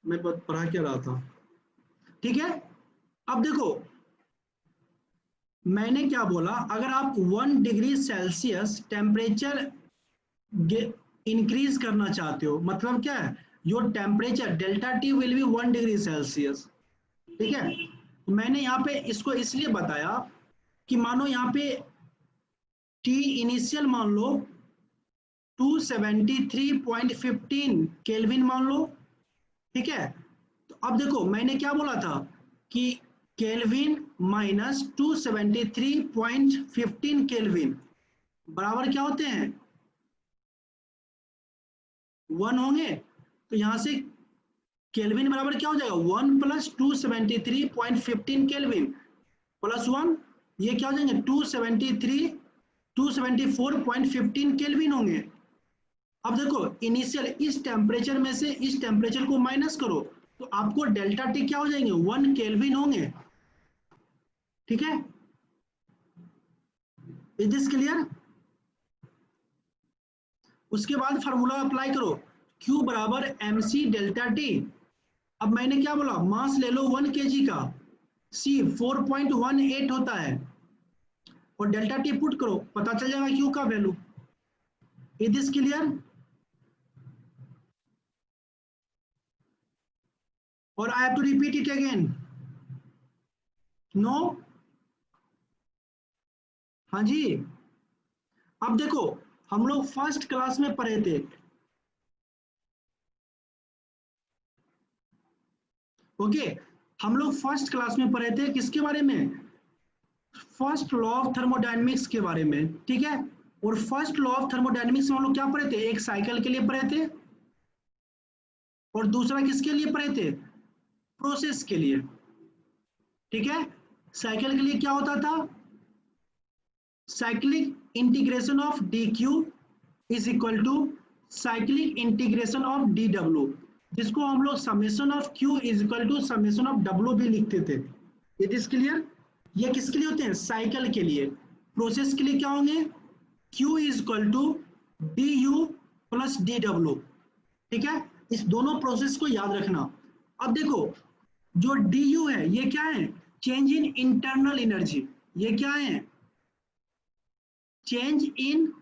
A: मैं पढ़ा क्या रहा था. ठीक है? अब देखो, मैंने क्या बोला, अगर आप 1 डिग्री सेल्सियस टेम्परेचर इंक्रीज करना चाहते हो, मतलब क्या है? Your temperature delta T will B 1 degree Celsius. ठीक है? मैंने यहाँ पे इसको इसलिए बताया कि मानो यहाँ पे टी इनिशियल मान लो 273.15 केल्विन मान लो. ठीक है? तो अब देखो, मैंने क्या बोला था कि केल्विन माइनस 273.15 केल्विन बराबर क्या होते हैं? 1 होंगे. तो यहां से केल्विन बराबर क्या हो जाएगा? 1 प्लस 273.15 केल्विन प्लस 1, ये क्या हो जाएंगे? 274.15 केल्विन होंगे. अब देखो, इनिशियल इस टेम्परेचर में से इस टेम्परेचर को माइनस करो, तो आपको डेल्टा टी क्या हो जाएंगे? 1 केल्विन होंगे. ठीक है? Is this clear? उसके बाद फार्मूला अप्लाई करो. Q बराबर mc डेल्टा टी। अब मैंने क्या बोला, मास ले लो 1 kg का, C 4.18 होता है, और डेल्टा टी पुट करो, पता चल जाएगा Q का वैल्यू। Is this clear? और I have to repeat it again? No? हाँ जी। अब देखो, हम लोग फर्स्ट क्लास में पढ़े थे, ओके, हम लोग फर्स्ट क्लास में पढ़े थे किसके बारे में? फर्स्ट लॉ ऑफ थर्मोडायनेमिक्स के बारे में, ठीक है। और फर्स्ट लॉ ऑफ थर्मोडायनेमिक्स में हम लोग क्या पढ़े थे? एक साइकिल के लिए पढ़े थे, और दूसरा किसके लिए पढ़े थे? प्रोसेस के लिए, ठीक है। साइकिल के लिए क्या होता था? Cyclic integration of D Q is equal to cyclic integration of D W, जिसको हम लोग summation of Q is equal to summation of W भी लिखते थे। It is clear? ये किसके लिए होते हैं? साइकिल के लिए। प्रोसेस के लिए क्या होंगे? Q is equal to D U plus D W, ठीक है। इस दोनों प्रोसेस को याद रखना। अब देखो, जो डी यू है ये क्या है? Change in internal energy. ये क्या है? चेंज इन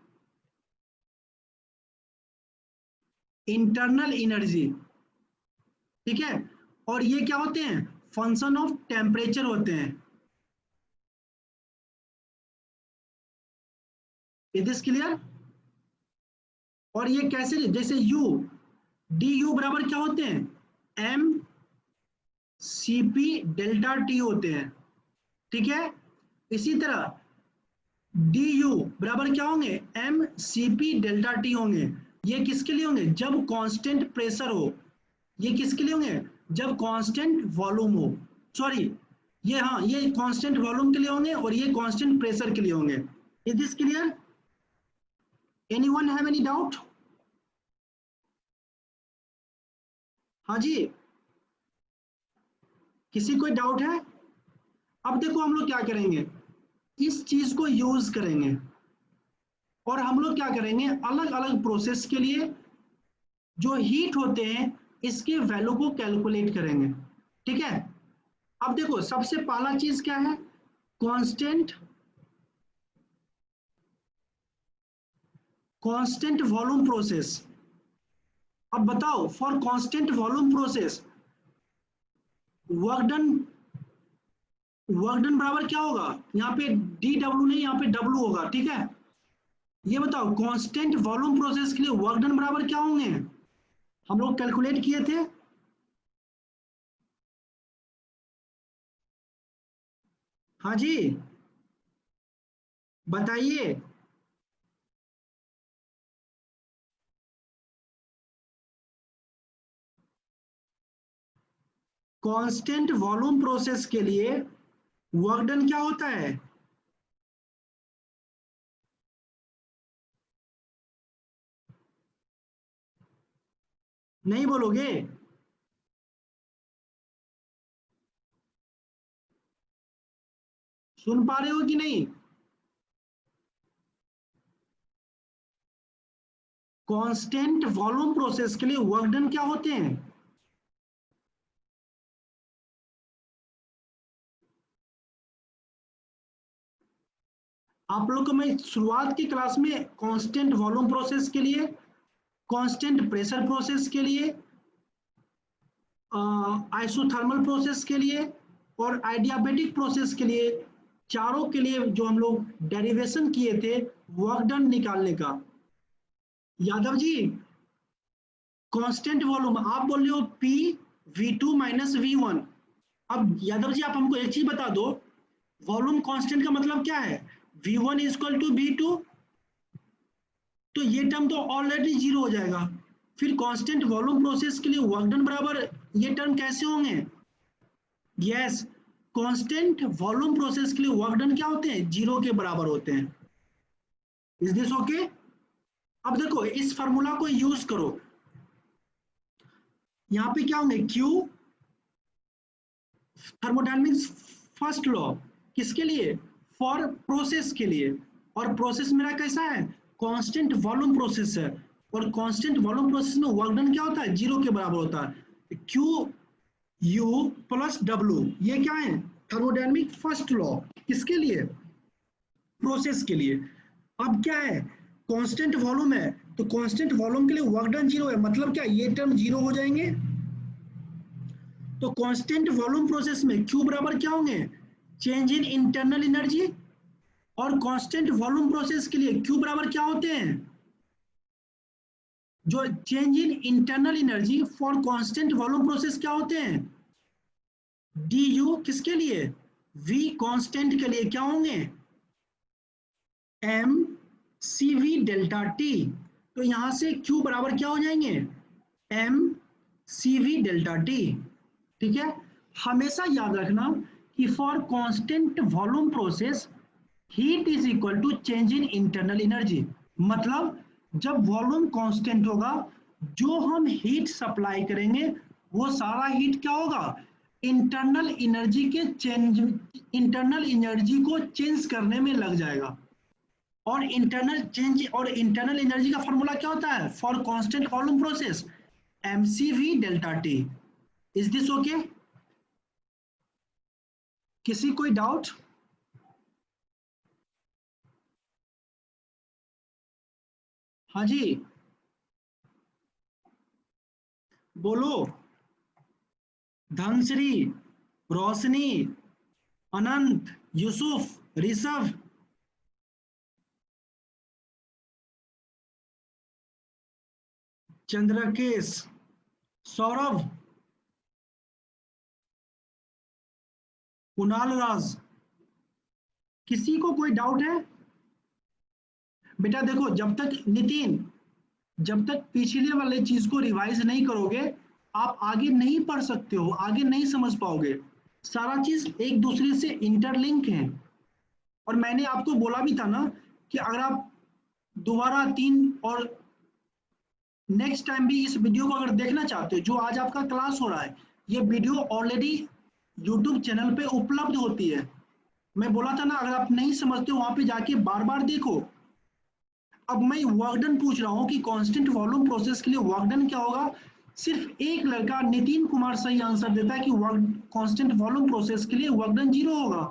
A: इंटरनल एनर्जी, ठीक है। और ये क्या होते हैं? फंक्शन ऑफ टेम्परेचर होते हैं। Is this clear? और ये कैसे, जैसे U, डी यू बराबर क्या होते हैं? M C P delta T होते हैं, ठीक है। इसी तरह डी यू बराबर क्या होंगे? M C P delta T होंगे। ये किसके लिए होंगे? जब कांस्टेंट प्रेशर हो। ये किसके लिए होंगे? जब कांस्टेंट वॉल्यूम हो। सॉरी, ये, हाँ, ये कांस्टेंट वॉल्यूम के लिए होंगे, और ये कांस्टेंट प्रेशर के लिए होंगे। Is this clear? Anyone have any doubt? हाँ जी, किसी कोई डाउट है? अब देखो, हम लोग क्या करेंगे, इस चीज को यूज करेंगे, और हम लोग क्या करेंगे, अलग अलग प्रोसेस के लिए जो हीट होते हैं इसके वैल्यू को कैलकुलेट करेंगे, ठीक है। अब देखो, सबसे पहला चीज क्या है? Constant volume process. अब बताओ, for constant volume process work done बराबर क्या होगा? यहाँ पे डी डब्ल्यू नहीं, यहाँ पे डब्ल्यू होगा, ठीक है। ये बताओ, कांस्टेंट वॉल्यूम प्रोसेस के लिए वर्क डन बराबर क्या होंगे? हम लोग कैलकुलेट किए थे। हाँ जी, बताइए। कांस्टेंट वॉल्यूम प्रोसेस के लिए वर्क डन क्या होता है? नहीं बोलोगे? सुन पा रहे हो कि नहीं? कांस्टेंट वॉल्यूम प्रोसेस के लिए वर्क डन क्या होते हैं? आप लोग को मैं शुरुआत की क्लास में कांस्टेंट वॉल्यूम प्रोसेस के लिए, कांस्टेंट प्रेशर प्रोसेस के लिए, आइसोथर्मल प्रोसेस के लिए, और आइडियाबैटिक प्रोसेस के लिए, चारों के लिए जो हम लोग डेरिवेशन किए थे वर्क डन निकालने का। यादव जी, कांस्टेंट वॉल्यूम आप बोल रहे हो P V2 माइनस V1। अब यादव जी, आप हमको एक चीज बता दो, वॉल्यूम कांस्टेंट का मतलब क्या है? V1 is equal to V2, तो ये टर्म तो ऑलरेडी जीरो हो जाएगा। फिर कांस्टेंट वॉल्यूम प्रोसेस के लिए वर्क डन बराबर ये टर्म कैसे होंगे? यस, कांस्टेंट वॉल्यूम प्रोसेस के लिए वर्क डन क्या होते हैं? जीरो के बराबर होते हैं। Is this okay? अब देखो, इस फार्मूला को यूज करो। यहाँ पे क्या होंगे? Q, थर्मोडायनेमिक्स फर्स्ट लॉ किसके लिए? फॉर प्रोसेस के लिए। और प्रोसेस मेरा कैसा है? कांस्टेंट वॉल्यूम प्रोसेस है। और कांस्टेंट वॉल्यूम प्रोसेस में वर्क डन क्या होता है, 0 के बराबर होता है। क्यू यू प्लस डब्ल्यू, ये क्या है, थर्मोडायनेमिक फर्स्ट लॉ, किसके लिए, प्रोसेस के लिए। अब क्या है, कांस्टेंट वॉल्यूम है, तो कांस्टेंट वॉल्यूम के लिए वर्क डन 0 है, मतलब क्या, ये टर्म 0 हो जाएंगे। तो कांस्टेंट वॉल्यूम प्रोसेस में क्यू बराबर क्या होंगे, चेंज इन इंटरनल एनर्जी, और कांस्टेंट वॉल्यूम प्रोसेस के लिए क्यू बराबर क्या होते हैं, जो change in internal energy for constant volume process क्या होते हैं, डी यू, किसके लिए, वी कांस्टेंट के लिए क्या होंगे, M C V delta T. तो यहां से क्यू बराबर क्या हो जाएंगे, M C V delta T. ठीक है, हमेशा याद रखना कि for constant volume process heat is equal to change in internal energy. मतलब जब वॉल्यूम कांस्टेंट होगा, जो हम हीट सप्लाई करेंगे वो सारा हीट क्या होगा, इंटरनल एनर्जी के चेंज, इंटरनल एनर्जी को चेंज करने में लग जाएगा। और इंटरनल चेंज और इंटरनल एनर्जी का फॉर्मूला क्या होता है for constant volume process, mcv delta T. Is this okay, किसी कोई डाउट, हाँ जी बोलो, धनश्री, रोशनी, अनंत, यूसुफ, ऋषभ, चंद्रकेश, सौरभ, कुणाल राज, किसी को कोई डाउट है। बेटा देखो, जब तक नितिन, जब तक पिछले वाले चीज को रिवाइज नहीं करोगे आप आगे नहीं पढ़ सकते हो, आगे नहीं समझ पाओगे। सारा चीज एक दूसरे से इंटरलिंक है। और मैंने आपको बोला भी था ना कि अगर आप दोबारा तीन और नेक्स्ट टाइम भी इस वीडियो को अगर देखना चाहते हो, जो आज आपका क्लास हो रहा है, ये वीडियो ऑलरेडी यूट्यूब चैनल पे उपलब्ध होती है। मैं बोला था ना, अगर आप नहीं समझते हो वहां पे जाके बार बार देखो। अब मैं वर्क डन पूछ रहा हूँ कि कांस्टेंट वॉल्यूम प्रोसेस के लिए वर्क डन क्या होगा। सिर्फ एक लड़का नितिन कुमार सही आंसर देता है कि वर्क कांस्टेंट वॉल्यूम प्रोसेस के लिए वर्क डन 0 होगा,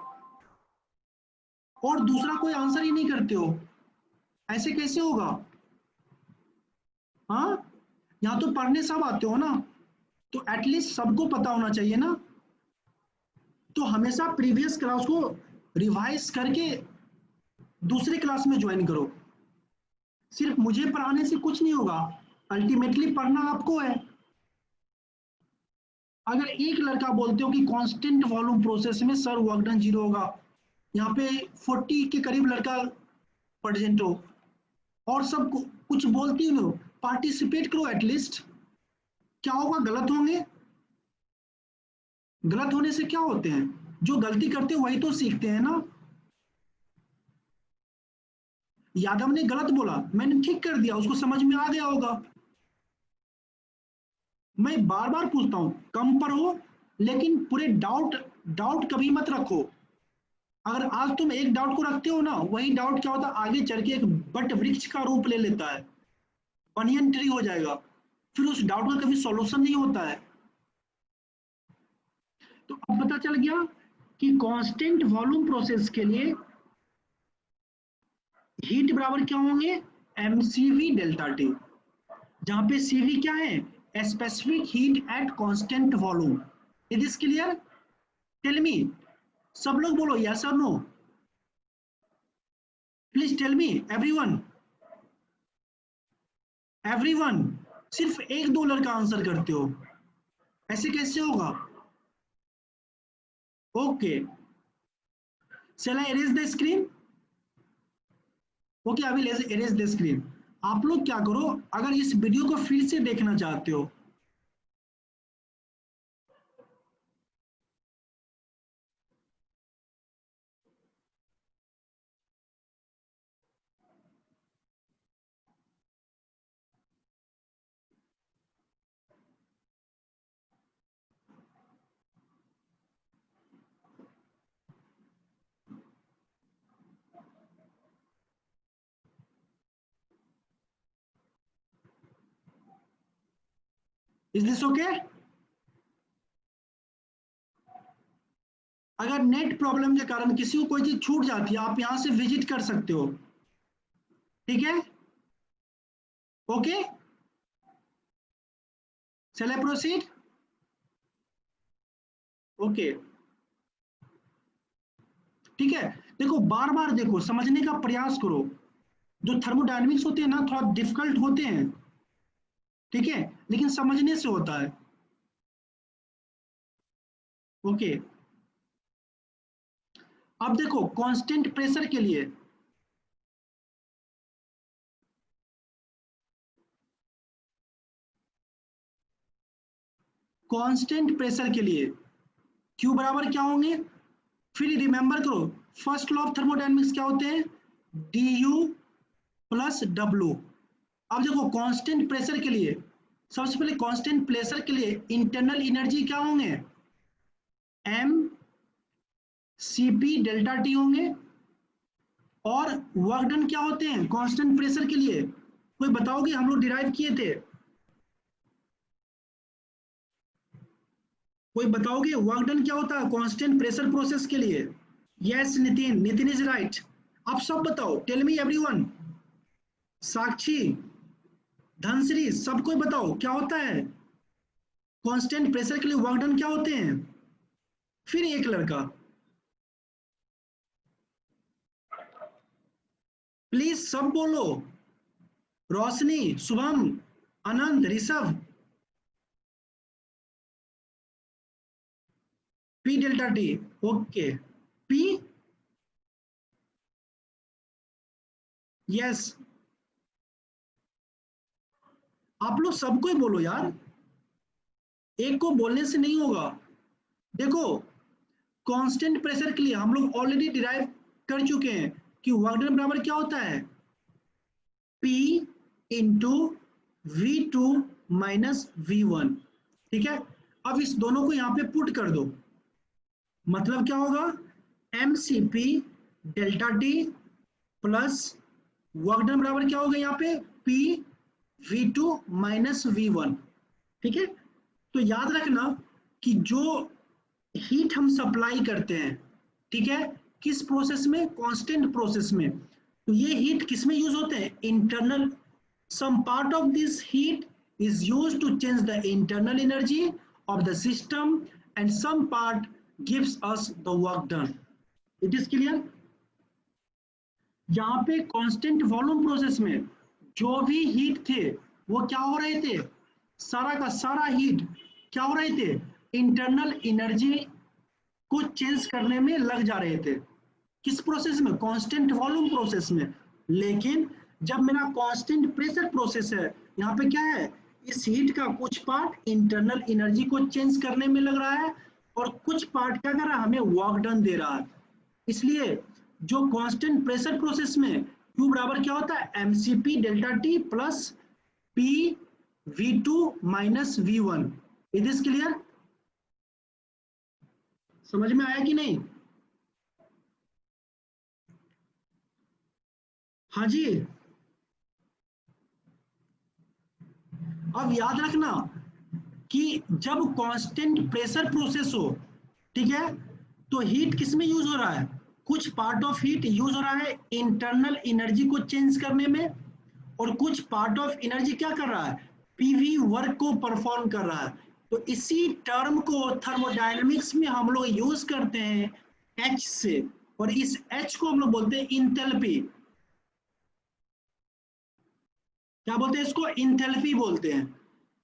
A: और दूसरा कोई आंसर ही नहीं करते हो। ऐसे कैसे होगा, हाँ, यहाँ तो पढ़ने सब आते हो ना, तो एटलीस्ट सबको पता होना चाहिए ना। तो हमेशा प्रीवियस क्लास को रिवाइज करके दूसरे क्लास में ज्वाइन करो। सिर्फ मुझे पढ़ाने से कुछ नहीं होगा, अल्टीमेटली पढ़ना आपको है। अगर एक लड़का बोलते हो कि कांस्टेंट वॉल्यूम प्रोसेस में सर वर्क डन 0 होगा, यहाँ पे 40 के करीब लड़का प्रेजेंट हो, और सब कुछ बोलती हो, पार्टिसिपेट करो एटलीस्ट। क्या होगा, गलत होंगे, गलत होने से क्या होते हैं, जो गलती करते हैं वही तो सीखते हैं ना। यादव ने गलत बोला, मैंने ठीक कर दिया, उसको समझ में आ गया होगा। मैं बार बार पूछता हूं, कम पर हो, लेकिन पूरे डाउट, डाउट कभी मत रखो। अगर आज तुम एक डाउट को रखते हो ना, वही डाउट क्या होता है, आगे चल के एक बट वृक्ष का रूप ले लेता है, बनियन ट्री हो जाएगा, फिर उस डाउट का कभी सॉल्यूशन नहीं होता है। तो अब पता चल गया कि कांस्टेंट वॉल्यूम प्रोसेस के लिए हीट बराबर क्या होंगे, mcv डेल्टा टी, जहां पे cv क्या है, specific heat at constant volume. It is clear, tell me, सब लोग बोलो यस और no, please tell me everyone, everyone. सिर्फ एक दो लड़का आंसर करते हो, ऐसे कैसे होगा। Okay, shall I erase the screen, okay I will erase the screen. आप लोग क्या करो, अगर इस वीडियो को फिर से देखना चाहते हो, इज दिस ओके? अगर नेट प्रॉब्लम के कारण किसी को कोई चीज छूट जाती है, आप यहां से विजिट कर सकते हो, ठीक है? ओके, चले प्रोसीड। ओके, ठीक है। देखो बार बार देखो, समझने का प्रयास करो। जो थर्मोडायनेमिक्स होते हैं ना, थोड़ा डिफिकल्ट होते हैं, ठीक है, लेकिन समझने से होता है। ओके, अब देखो कांस्टेंट प्रेशर के लिए, कांस्टेंट प्रेशर के लिए Q बराबर क्या होंगे? फिर रिमेंबर करो, फर्स्ट लॉ ऑफ थर्मोडायनेमिक्स क्या होते हैं? du plus W। अब देखो कांस्टेंट प्रेशर के लिए, सबसे पहले कांस्टेंट प्रेशर के लिए इंटरनल एनर्जी क्या होंगे? m Cp डेल्टा T होंगे। और वर्क डन क्या होते हैं कांस्टेंट प्रेशर के लिए? कोई बताओगे? हम लोग डिराइव किए थे, कोई बताओगे वर्क डन क्या होता है कांस्टेंट प्रेशर प्रोसेस के लिए? Yes Nitin, Nitin is right. आप सब बताओ, टेल मी एवरीवन। साक्षी, धनश्री, सब कोई बताओ क्या होता है कांस्टेंट प्रेशर के लिए वर्क डन क्या होते हैं? फिर एक लड़का, प्लीज सब बोलो। Roshni, Shubham, Anand, Rishabh. P delta T, okay. P, yes, आप लोग सबको ही बोलो यार, एक को बोलने से नहीं होगा। देखो कांस्टेंट प्रेशर के लिए हम लोग ऑलरेडी डिराइव कर चुके हैं कि वर्क डन बराबर क्या होता है? P into V2 minus V1, ठीक है। अब इस दोनों को यहाँ पे पुट कर दो, मतलब क्या होगा? mCp delta T plus work done बराबर क्या होगा यहाँ पे? P V2 माइनस V1, ठीक है। तो याद रखना कि जो हीट हम सप्लाई करते हैं, ठीक है, किस प्रोसेस में? कांस्टेंट प्रोसेस में। तो ये हीट किस में यूज होते हैं? Internal. Some part of this heat is used to change the internal energy of the system and some part gives us the work done. It is clear? यहाँ पे constant volume process में जो भी heat थे वो क्या हो रहे थे? सारा का सारा हीट क्या हो रहे थे? इंटरनल एनर्जी को चेंज करने में लग जा रहे थे। किस प्रोसेस में? कांस्टेंट वॉल्यूम प्रोसेस में। लेकिन जब मेरा कांस्टेंट प्रेशर प्रोसेस है, यहाँ पे क्या है? इस हीट का कुछ पार्ट इंटरनल एनर्जी को चेंज करने में लग रहा है और कुछ पार्ट क्या कर रहा है? हमें वर्क डन दे रहा है। इसलिए जो कांस्टेंट प्रेशर प्रोसेस में Q बराबर क्या होता है? mCp delta T plus P V2 minus V1। Is this clear? समझ में आया कि नहीं? हाँ जी। अब याद रखना कि जब कांस्टेंट प्रेशर प्रोसेस हो, ठीक है, तो हीट किस में यूज हो रहा है? कुछ पार्ट ऑफ हीट यूज हो रहा है इंटरनल एनर्जी को चेंज करने में, और कुछ पार्ट ऑफ एनर्जी क्या कर रहा है? पीवी वर्क को परफॉर्म कर रहा है। तो इसी टर्म को थर्मोडायनेमिक्स में हम लोग यूज करते हैं एच से, और इस एच को हम लोग बोलते हैं इंथैल्पी। क्या बोलते हैं इसको? इंथैल्पी बोलते हैं।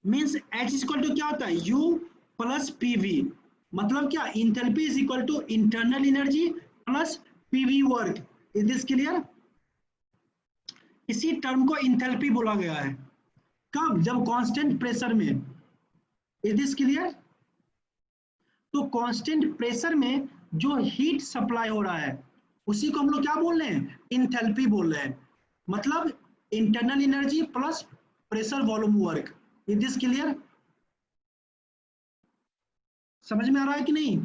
A: मीन्स एच इक्वल टू क्या होता है? U plus PV. मतलब क्या? Enthalpy is equal to internal energy plus PV work. Is this clear? इसी टर्म को इंथैल्पी बोला गया है। कब? जब कांस्टेंट प्रेशर में। Is this clear? तो कांस्टेंट प्रेशर में जो हीट सप्लाई हो रहा है उसी को हम लोग क्या बोल रहे हैं? इंथैल्पी बोल रहे हैं। मतलब internal energy plus pressure volume work. Is this clear? समझ में आ रहा है कि नहीं?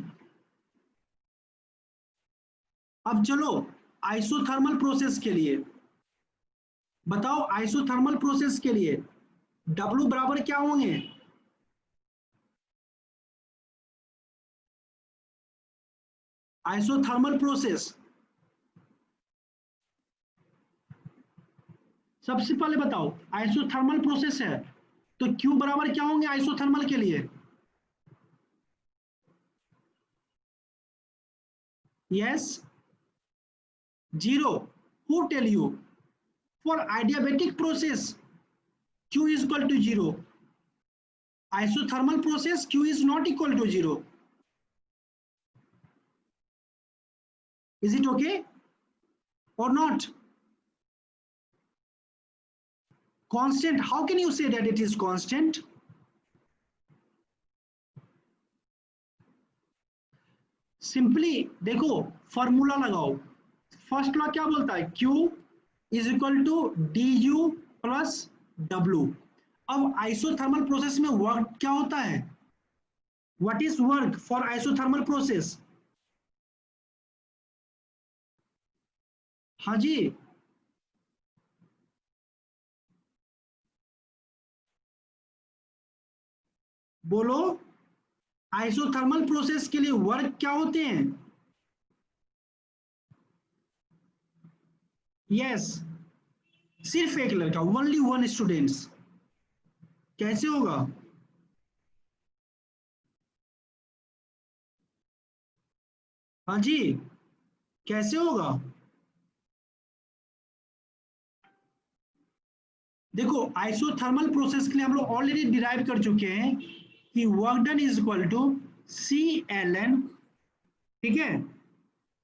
A: अब चलो आइसोथर्मल प्रोसेस के लिए बताओ। आइसोथर्मल प्रोसेस के लिए W बराबर क्या होंगे? आइसोथर्मल प्रोसेस, सबसे पहले बताओ आइसोथर्मल प्रोसेस है तो Q बराबर क्या होंगे आइसोथर्मल के लिए? Yes, 0। Who tell you? For adiabatic process Q is equal to 0. Isothermal process Q is not equal to 0. Is it okay or not? Constant, how can you say that it is constant? Simply देखो formula लगाओ, first law क्या बोलता है? Q is equal to du plus W। अब isothermal process में work क्या होता है? What is work for isothermal process? हाँ जी, बोलो, आइसोथर्मल प्रोसेस के लिए वर्क क्या होते हैं? यस, सिर्फ एक लड़का, ओनली वन स्टूडेंट्स। कैसे होगा? हाँ जी, कैसे होगा? देखो आइसोथर्मल प्रोसेस के लिए हम लोग ऑलरेडी डिराइव कर चुके हैं कि work done is equal to CLN, ठीक है,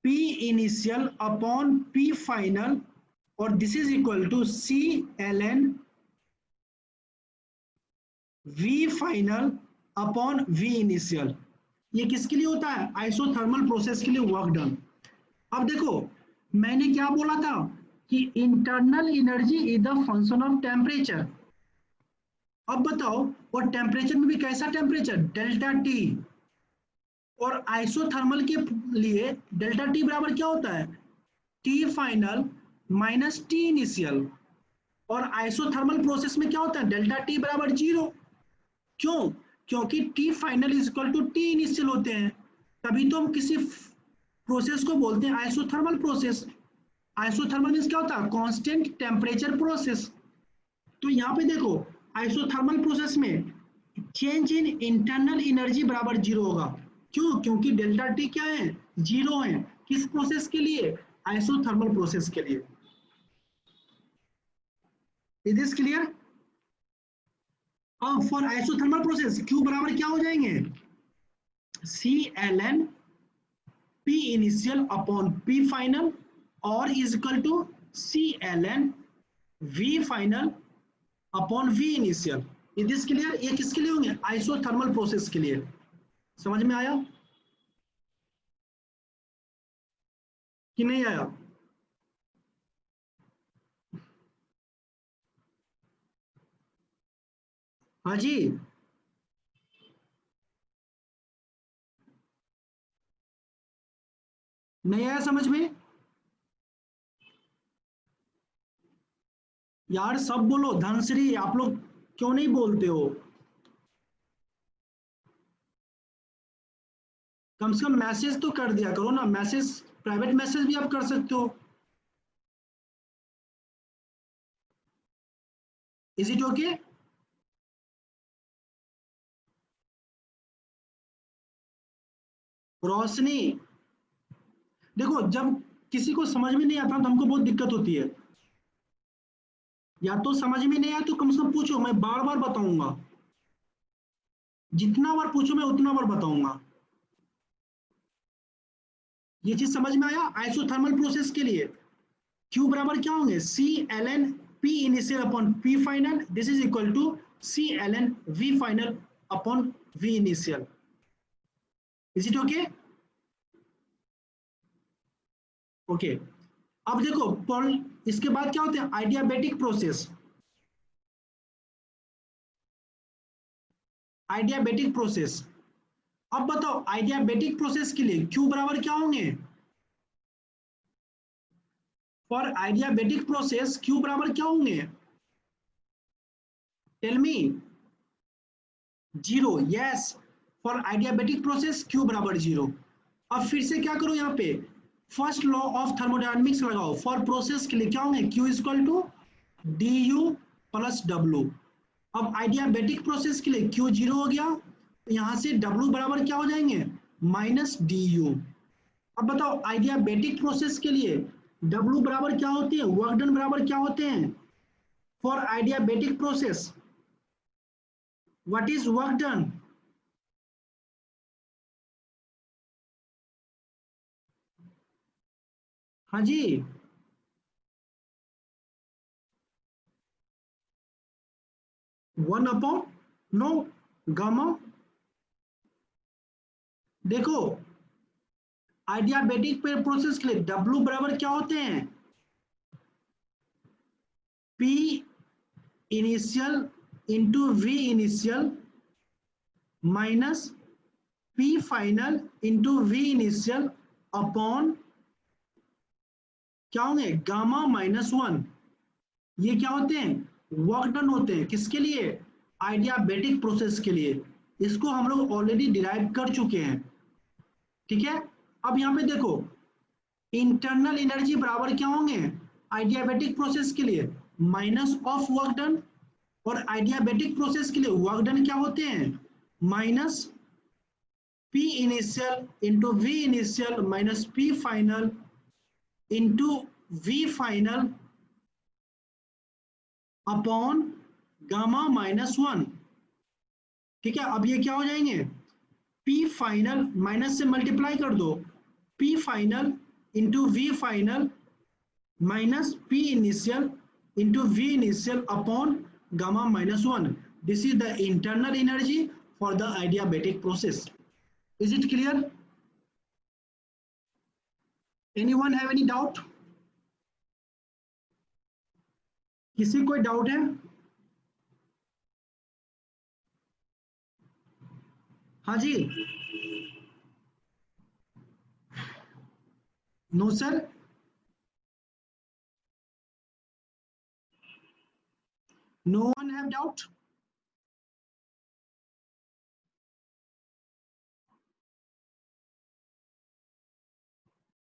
A: P initial upon P final, और this is equal to CLN V final upon V initial. ये किसके लिए होता है? आइसोथर्मल प्रोसेस के लिए वर्क डन। अब देखो मैंने क्या बोला था कि internal energy is the function of temperature. अब बताओ, और टेम्परेचर में भी कैसा टेम्परेचर? Delta T. और आइसोथर्मल के लिए डेल्टा टी बराबर क्या होता है? T final minus T initial. और आइसोथर्मल प्रोसेस में क्या होता है? डेल्टा टी बराबर 0। क्यों? क्योंकि T final is equal to T initial होते हैं, तभी तो हम किसी प्रोसेस को बोलते हैं आइसोथर्मल प्रोसेस। आइसोथर्मल मीन्स क्या होता है? Constant temperature process. तो यहाँ पे देखो आइसोथर्मल प्रोसेस में चेंज इन इंटरनल एनर्जी बराबर 0 होगा। क्यों? क्योंकि डेल्टा टी क्या है? 0 है। किस प्रोसेस के लिए? आइसोथर्मल प्रोसेस के लिए। Is this clear? अब फॉर आइसोथर्मल प्रोसेस Q बराबर क्या हो जाएंगे? CLN P initial upon P final, और is equal to CLN V final upon V initial. Is this clear? ये किसके लिए होंगे? आइसोथर्मल प्रोसेस के लिए। समझ में आया कि नहीं आया? हाँ जी, नहीं आया समझ में? यार सब बोलो, धनश्री आप लोग क्यों नहीं बोलते हो? कम से कम मैसेज तो कर दिया करो ना, मैसेज, प्राइवेट मैसेज भी आप कर सकते हो। Is it okay? रोशनी, देखो जब किसी को समझ में नहीं आता तो हमको बहुत दिक्कत होती है। या तो समझ में नहीं आया तो कम से कम पूछो, मैं बार बार बताऊंगा। जितना बार पूछो मैं उतना बार बताऊंगा। ये चीज समझ में आया? आइसोथर्मल प्रोसेस के लिए Q बराबर क्या होंगे? CLN P initial upon P final, this is equal to CLN V final upon V initial. Is it okay? Okay, अब देखो इसके बाद क्या होते हैं? आइडियाबैटिक प्रोसेस। आइडियाबैटिक प्रोसेस, अब बताओ आइडियाबैटिक प्रोसेस के लिए Q बराबर क्या होंगे? फॉर आइडियाबैटिक प्रोसेस Q बराबर क्या होंगे? Tell me. 0। Yes, for adiabatic process Q बराबर 0। अब फिर से क्या करो, यहाँ पे फर्स्ट लॉ ऑफ थर्मोडायनामिक्स लगाओ फॉर प्रोसेस के लिए। क्या होंगे, Q equal to D U plus W. अब आइडियाबैटिक प्रोसेस के लिए Q 0 हो गया, तो यहाँ से W बराबर क्या हो जाएंगे, माइनस डी यू। अब बताओ आइडियाबैटिक प्रोसेस के लिए W बराबर क्या होती है, वर्क डन बराबर क्या होते हैं for adiabatic process, what is work done? हाँ जी, 1 अपॉन नो गामा। देखो आइडियाबैटिक प्रोसेस के लिए W बराबर क्या होते हैं, P initial into V initial minus P final into V initial upon क्या होंगे, गामा माइनस 1। ये क्या होते हैं, वर्क डन होते हैं। किसके लिए, आइडियाबैटिक प्रोसेस के लिए। इसको हम लोग ऑलरेडी डिराइव कर चुके हैं, ठीक है। अब यहाँ पे देखो इंटरनल एनर्जी बराबर क्या होंगे आइडियाबैटिक प्रोसेस के लिए, माइनस ऑफ वर्क डन। और आइडियाबैटिक प्रोसेस के लिए वर्क डन क्या होते हैं, minus P initial into V initial minus P final into V final upon gamma minus 1। ठीक है, अब ये क्या हो जाएंगे, P फाइनल माइनस से मल्टीप्लाई कर दो, P final into V final minus P initial into V initial upon gamma minus 1। This is the internal energy for the adiabatic process. Is it clear? Anyone have any doubt? किसी कोई doubt है? हाँ जी, no sir, no one have doubt?